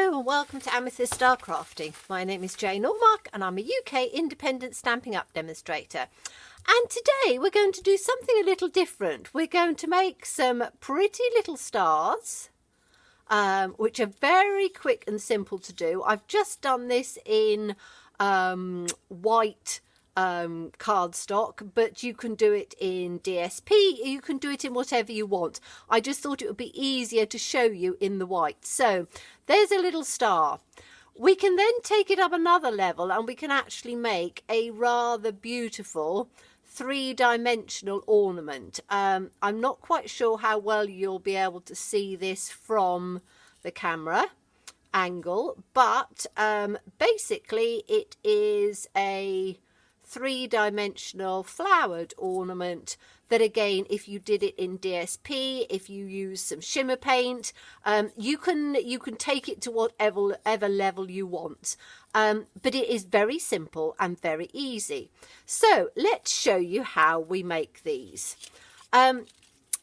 Hello and welcome to Amethyst Star Crafting. My name is Jane Allmark and I'm a UK independent Stampin' Up demonstrator. And today we're going to do something a little different. We're going to make some pretty little stars, which are very quick and simple to do. I've just done this in white cardstock, but you can do it in DSP, you can do it in whatever you want. I just thought it would be easier to show you in the white. So there's a little star. We can then take it up another level and we can actually make a rather beautiful three-dimensional ornament. I'm not quite sure how well you'll be able to see this from the camera angle, but basically it is a three-dimensional flowered ornament that, again, if you did it in DSP, if you use some shimmer paint, you can take it to whatever level you want, but it is very simple and very easy. So let's show you how we make these.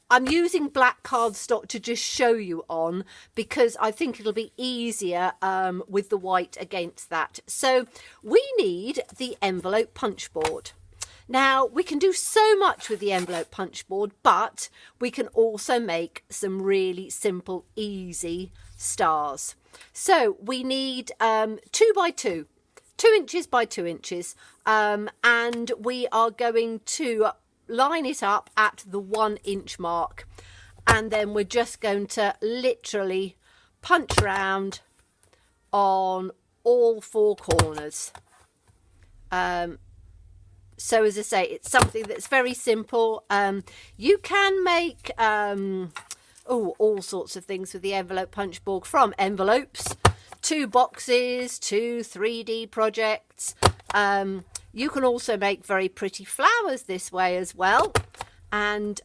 I'm using black cardstock to just show you on because I think it'll be easier with the white against that. So we need the envelope punch board. Now we can do so much with the envelope punch board, but we can also make some really simple, easy stars. So we need 2 by 2, 2 inches by 2 inches, and we are going to line it up at the 1 inch mark, and then we're just going to literally punch around on all 4 corners. So as I say, it's something that's very simple. You can make all sorts of things with the envelope punch board, from envelopes to boxes to 3D projects. You can also make very pretty flowers this way as well. And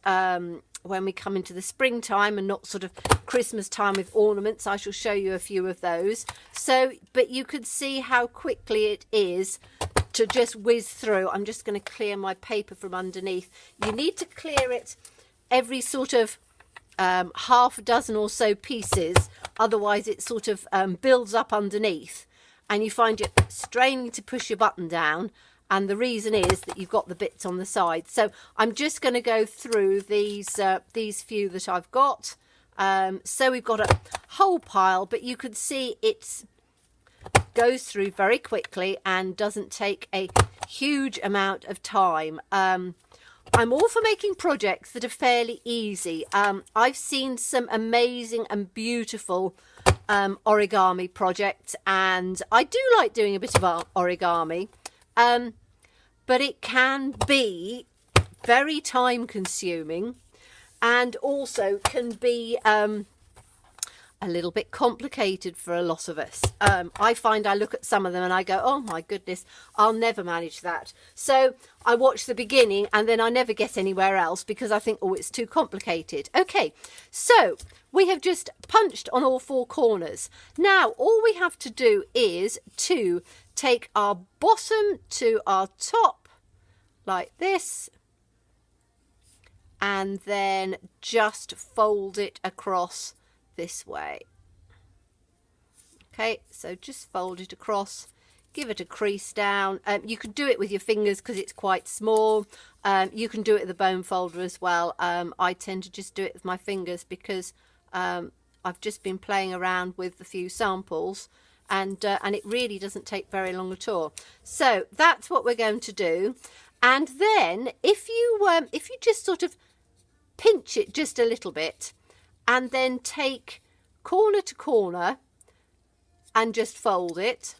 when we come into the springtime and not sort of Christmas time with ornaments, I shall show you a few of those. So, but you could see how quickly it is to just whiz through. I'm just going to clear my paper from underneath. You need to clear it every sort of half a dozen or so pieces. Otherwise it sort of builds up underneath and you find it straining to push your button down. And the reason is that you've got the bits on the side. So I'm just going to go through these few that I've got. So we've got a whole pile, but you can see it goes through very quickly and doesn't take a huge amount of time. I'm all for making projects that are fairly easy. I've seen some amazing and beautiful origami projects, and I do like doing a bit of origami. But it can be very time consuming and also can be a little bit complicated for a lot of us. I find I look at some of them and I go, oh my goodness, I'll never manage that. So I watch the beginning and then I never get anywhere else because I think, oh, it's too complicated. Okay, so we have just punched on all 4 corners. Now all we have to do is to take our bottom to our top like this and then just fold it across this way. Okay, so just fold it across, give it a crease down. You can do it with your fingers because it's quite small. You can do it with a bone folder as well. I tend to just do it with my fingers because I've just been playing around with a few samples and it really doesn't take very long at all. So that's what we're going to do. And then if you just sort of pinch it just a little bit and then take corner to corner and just fold it,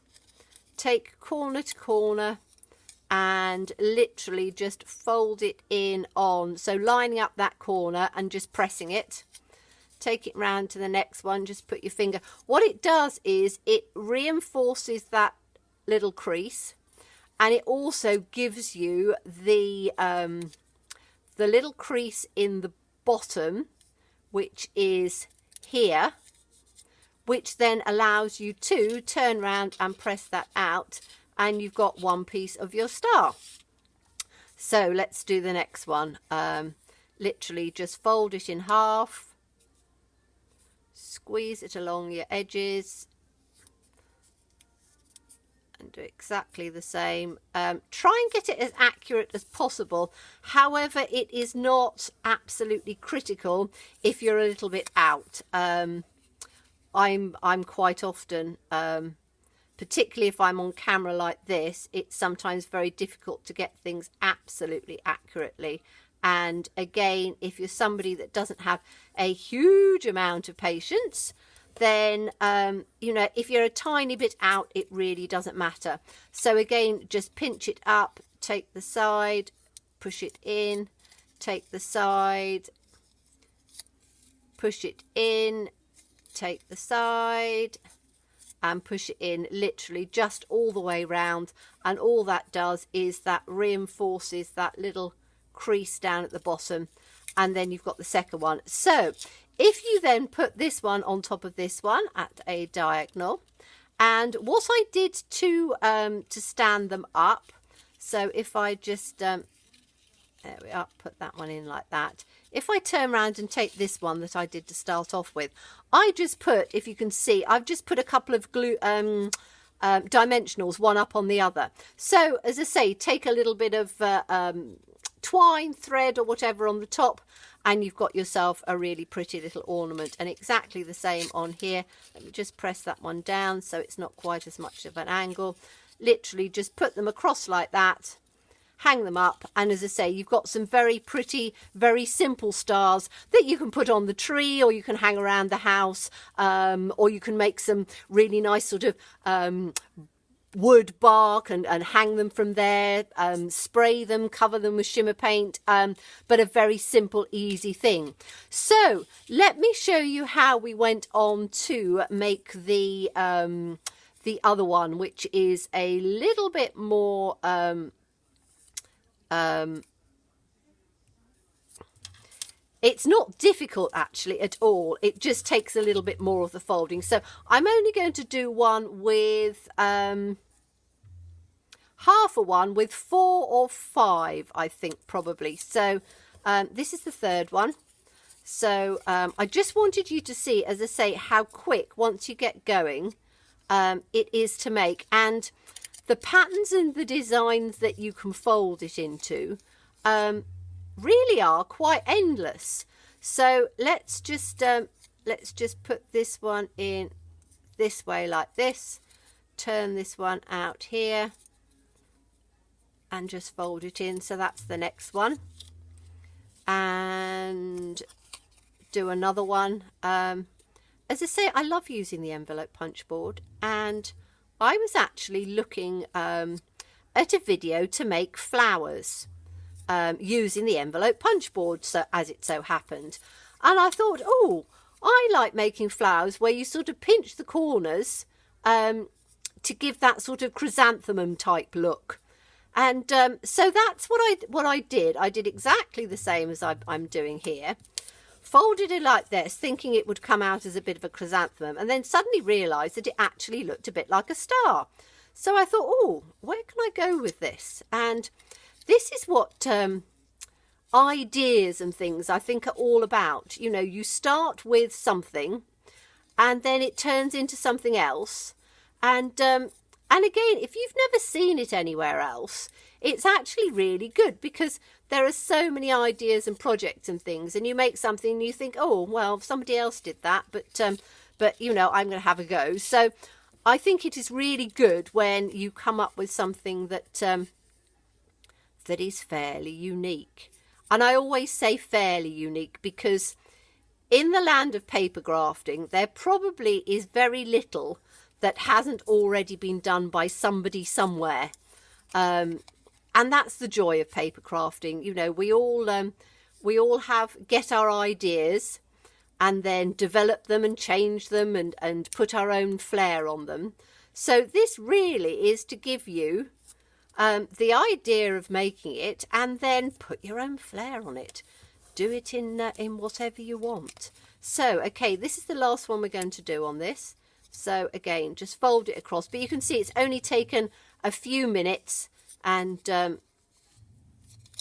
take corner to corner and literally just fold it in on, so lining up that corner and just pressing it. Take it round to the next one, just put your finger. What it does is it reinforces that little crease, and it also gives you the little crease in the bottom, which is here, which then allows you to turn around and press that out, and you've got one piece of your star. So let's do the next one. Literally just fold it in half, squeeze it along your edges, and do exactly the same. Try and get it as accurate as possible. However, it is not absolutely critical if you're a little bit out. I'm quite often, particularly if I'm on camera like this, it's sometimes very difficult to get things absolutely accurately. And again, if you're somebody that doesn't have a huge amount of patience, then, you know, if you're a tiny bit out, it really doesn't matter. So again, just pinch it up, take the side, push it in, take the side, push it in, take the side, and push it in, literally just all the way round. And all that does is that reinforces that little crease down at the bottom, and then you've got the second one. So if you then put this one on top of this one at a diagonal, and what I did to stand them up, so if I just there we are, put that one in like that. If I turn around and take this one that I did to start off with, I just put, if you can see, I've just put a couple of glue dimensionals, one up on the other. So as I say, take a little bit of twine, thread or whatever on the top, and you've got yourself a really pretty little ornament. And exactly the same on here. Let me just press that one down so it's not quite as much of an angle. Literally just put them across like that, hang them up, and as I say, you've got some very pretty, very simple stars that you can put on the tree, or you can hang around the house, or you can make some really nice sort of wood bark and hang them from there, spray them, cover them with shimmer paint, but a very simple, easy thing. So let me show you how we went on to make the other one, which is a little bit more it's not difficult actually at all. It just takes a little bit more of the folding. So I'm only going to do one with half a one with 4 or 5, I think probably. So this is the third one. So I just wanted you to see, as I say, how quick once you get going it is to make. And the patterns and the designs that you can fold it into really are quite endless. So let's just put this one in this way like this, turn this one out here and just fold it in. So that's the next one, and do another one. As I say, I love using the envelope punch board, and I was actually looking at a video to make flowers using the envelope punch board, so as it so happened, and I thought, oh, I like making flowers where you sort of pinch the corners to give that sort of chrysanthemum type look. And so that's what I did. I did exactly the same as I'm doing here. Folded it like this, thinking it would come out as a bit of a chrysanthemum, and then suddenly realised that it actually looked a bit like a star. So I thought, oh, where can I go with this? And this is what ideas and things I think are all about. You know, you start with something and then it turns into something else. And again, if you've never seen it anywhere else, it's actually really good, because there are so many ideas and projects and things, and you make something and you think, oh, well, somebody else did that, but you know, I'm going to have a go. So I think it is really good when you come up with something that that is fairly unique. And I always say fairly unique, because in the land of paper grafting, there probably is very little that hasn't already been done by somebody somewhere. And that's the joy of paper crafting. You know, we all get our ideas and then develop them and change them and put our own flair on them. So this really is to give you the idea of making it, and then put your own flair on it. Do it in whatever you want. So, okay, this is the last one we're going to do on this. So again, just fold it across, but you can see it's only taken a few minutes, and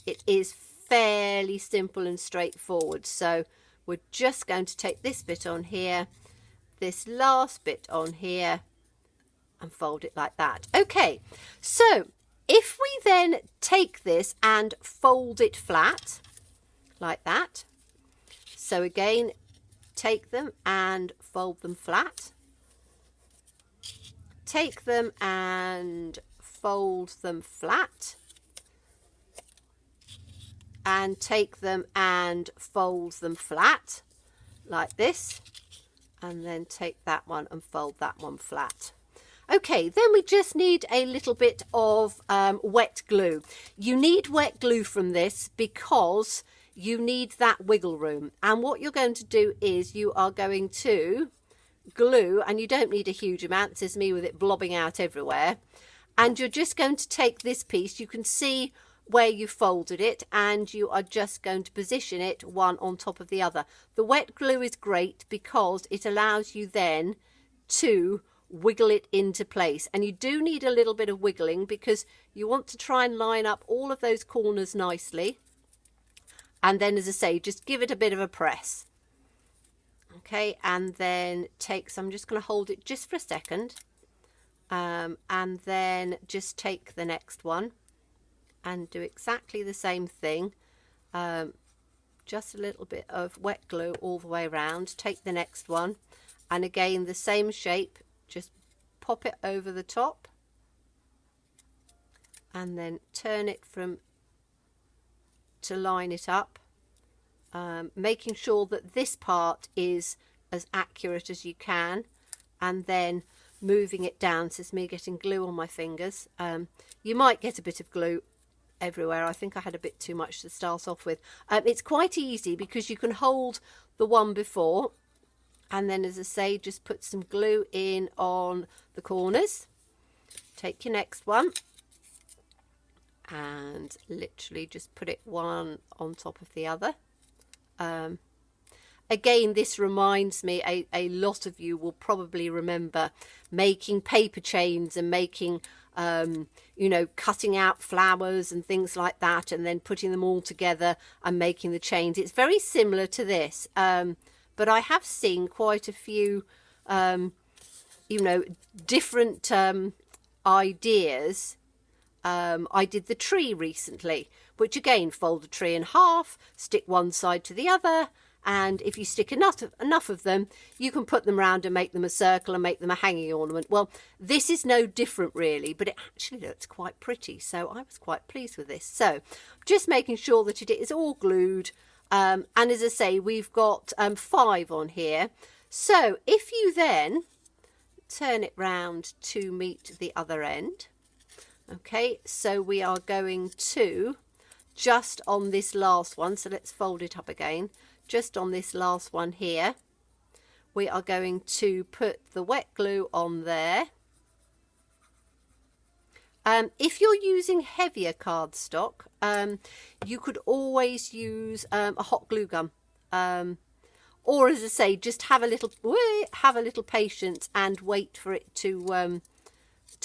it is fairly simple and straightforward. So we're just going to take this bit on here, this last bit on here, and fold it like that. Okay, so if we then take this and fold it flat like that, so again, take them and fold them flat, take them and fold them flat, and take them and fold them flat like this, and then take that one and fold that one flat. Okay, then we just need a little bit of wet glue. You need wet glue from this because you need that wiggle room. And what you're going to do is you are going to glue, and you don't need a huge amount, there's me with it blobbing out everywhere. And you're just going to take this piece, you can see where you folded it, and you are just going to position it one on top of the other. The wet glue is great because it allows you then to wiggle it into place, and you do need a little bit of wiggling because you want to try and line up all of those corners nicely, and then, as I say, just give it a bit of a press. Okay, and then take some, I'm just going to hold it just for a second, and then just take the next one and do exactly the same thing, just a little bit of wet glue all the way around. Take the next one, and again the same shape, just pop it over the top and then turn it to line it up, making sure that this part is as accurate as you can, and then moving it down. So it's me getting glue on my fingers. You might get a bit of glue everywhere. I think I had a bit too much to start off with. It's quite easy because you can hold the one before, and then, as I say, just put some glue in on the corners. Take your next one and literally just put it one on top of the other. Again, this reminds me, a lot of you will probably remember making paper chains and making, you know, cutting out flowers and things like that, and then putting them all together and making the chains. It's very similar to this. But I have seen quite a few, you know, different ideas. I did the tree recently, which again, fold a tree in half, stick one side to the other, and if you stick enough of them, you can put them round and make them a circle and make them a hanging ornament. Well, this is no different really, but it actually looks quite pretty, so I was quite pleased with this. So just making sure that it is all glued. And as I say, we've got 5 on here. So if you then turn it round to meet the other end, okay, so we are going to, just on this last one, so let's fold it up again, just on this last one here, we are going to put the wet glue on there. If you're using heavier cardstock, you could always use a hot glue gun, or, as I say, just have a little patience and wait for it to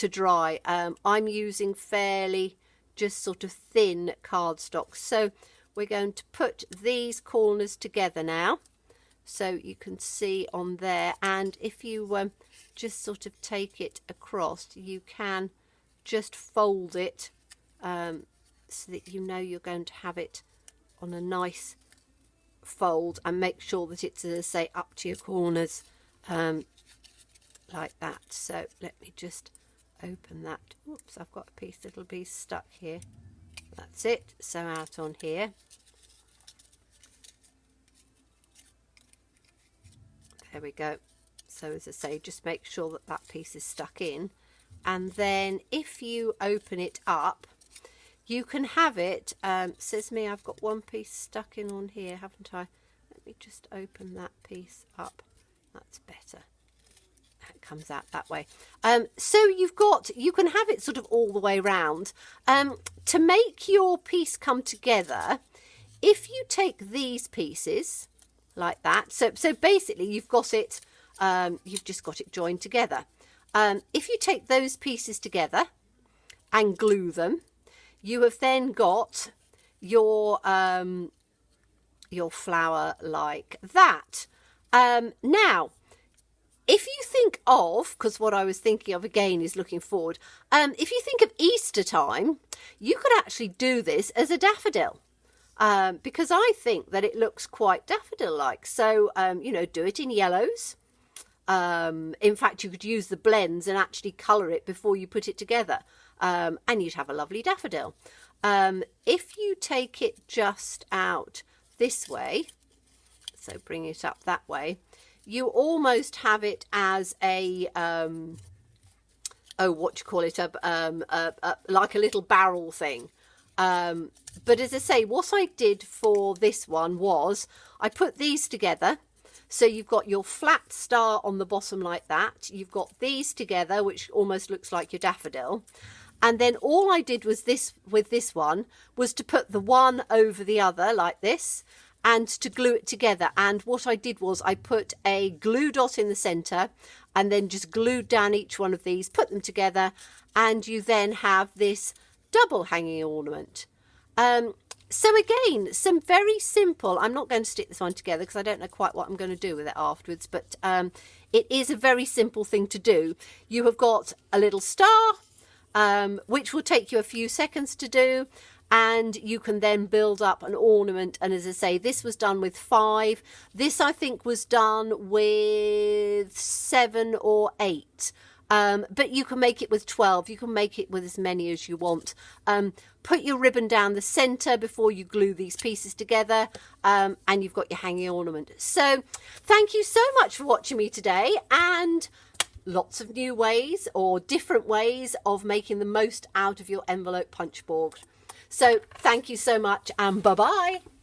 dry. I'm using fairly just sort of thin cardstock, so we're going to put these corners together now, so you can see on there. And if you just sort of take it across, you can just fold it so that you know you're going to have it on a nice fold, and make sure that it's, as I say, up to your corners, like that. So let me just open that. Oops, I've got a little piece stuck here. That's it. So out on here. There we go. So, as I say, just make sure that that piece is stuck in. And then if you open it up, you can have it, says me, I've got one piece stuck in on here, haven't I? Let me just open that piece up. That's better. That comes out that way. So you can have it sort of all the way round. To make your piece come together, if you take these pieces like that, so basically you've got it, you've just got it joined together. If you take those pieces together and glue them, you have then got your flower like that. Now, if you think of, because what I was thinking of again is looking forward, if you think of Easter time, you could actually do this as a daffodil. Because I think that it looks quite daffodil-like. So, you know, do it in yellows. In fact, you could use the blends and actually colour it before you put it together. And you'd have a lovely daffodil. If you take it just out this way, so bring it up that way, you almost have it as a, what do you call it, like a little barrel thing. But as I say, what I did for this one was I put these together. So you've got your flat star on the bottom like that. You've got these together, which almost looks like your daffodil. And then all I did was this with this one was to put the one over the other like this and to glue it together. And what I did was I put a glue dot in the center and then just glued down each one of these, put them together, and you then have this double hanging ornament. So again, some very simple, I'm not going to stick this one together because I don't know quite what I'm going to do with it afterwards, but it is a very simple thing to do. You have got a little star, which will take you a few seconds to do, and you can then build up an ornament. And as I say, this was done with 5. This I think was done with 7 or 8. But you can make it with 12. You can make it with as many as you want. Put your ribbon down the center before you glue these pieces together, and you've got your hanging ornament. So thank you so much for watching me today, and lots of new ways or different ways of making the most out of your envelope punch board. So thank you so much, and bye-bye.